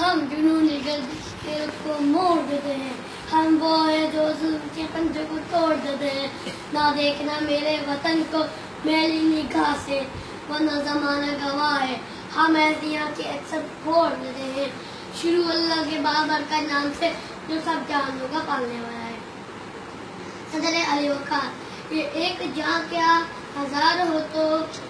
ہم جنون گردش کے رخ کو موڑ دیتے ہیں، ہم وہ ہیں جو ظلم کے پنجوں کو توڑ دیتے ہیں۔ نہ دیکھنا میرے وطن کو میلی نگاہ سے، ورنہ زمانہ گواہ ہے، ہم ایسی آنکھیں اکثر پھوڑ دیتے ہیں۔ شروع اللہ کے بابر کا نام سے جو سب جہانوں کا پالنے والا ہے۔ صدر علی وقار، یہ ایک جہاں کیا ہزار ہو تو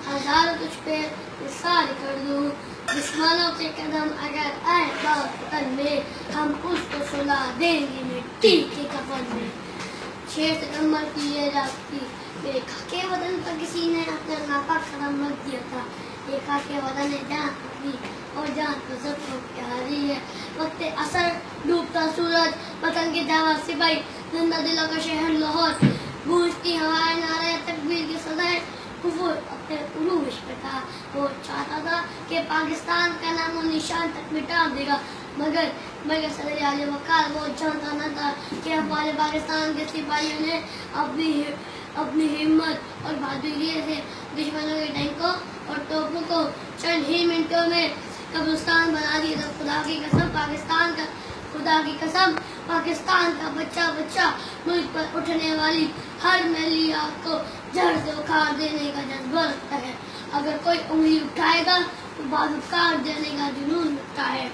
ہزار تجھ پہ نثار کر دوں۔ دشمنوں کے قدم اگر آئے پاک وطن میں، ہم اس کو سلا دیں گے مٹی کے کفن میں۔ 6 ستمبر کی یہ رات تھی، میرے خاکے وطن پر کسی نے اپنا ناپاک قدم رکھ دیا تھا۔ یہ خاکے وطن ہے جان اپنی اور جان کو سب کو پیاری ہے۔ وقت عصر ڈوبتا سورج، وطن کے جاواز سپاہی، زندہ دلوں کا شہر لاہور، گونجتی ہوائیں نعرہ تکبیر کی صدائیں، کفر اپنے عروج پہ تھا۔ وہ چاہتا تھا کہ پاکستان کا نام و نشان تک مٹا دے گا، مگر صدر علی وقار وہ جانتا نہ تھا کہ ہمارے پاکستان کے سپاہیوں نے اپنی ہمت اور بہادری سے دشمنوں کے ٹینکوں اور توپوں کو چند ہی منٹوں میں قبرستان بنا دیا تھا۔ خدا کی قسم پاکستان کا بچہ ملک پر اٹھنے والی ہر میلی آگ کو جڑ سے اکھاڑ دینے کا جذبہ رکھتا ہے۔ اگر کوئی انگلی اٹھائے گا تو بازو کاٹ دینے کا جنون رکھتا ہے۔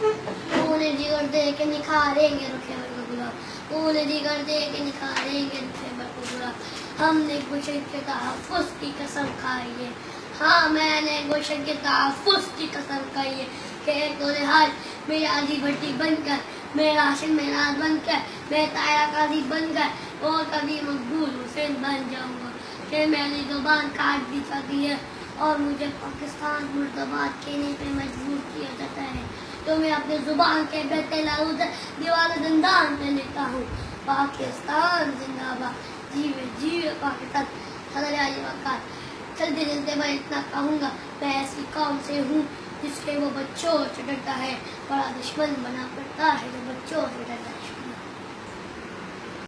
انہیں جگر دے کے نکھاریں گے رکھے بر کو گلاب، انہیں جگر دے کے نکھاریں گے رکھے بر کو گلاب۔ ہم نے گلشن کے تحفظ کی قسم کھائی ہے، ہاں میں نے گلشن کے تحفظ کی قسم کھائی ہے کہ ایک لحاظ میرے علی بھٹی بن کر، میں راشن مینار بن کر، میں طاہرہ قاضی بن کر اور کبھی مقبول حسین بن جاؤں گا کہ میری زبان کاٹ دی جاتی ہے اور مجھے پاکستان مرد آباد کہنے پہ مجبور کیا جاتا ہے تو میں اپنے زبان کے بیت لاؤد دیوار زندان پہ لیتا ہوں۔ پاکستان زندہ باد، جیوے پاکستان۔ صدر علی وقار، چلتے چلتے میں اتنا کہوں گا، میں ایسی قوم سے ہوں جس کے وہ بچوں سے ڈرتا ہے، بڑا دشمن بنا پڑتا ہے جو بچوں سے ڈرتا ہے۔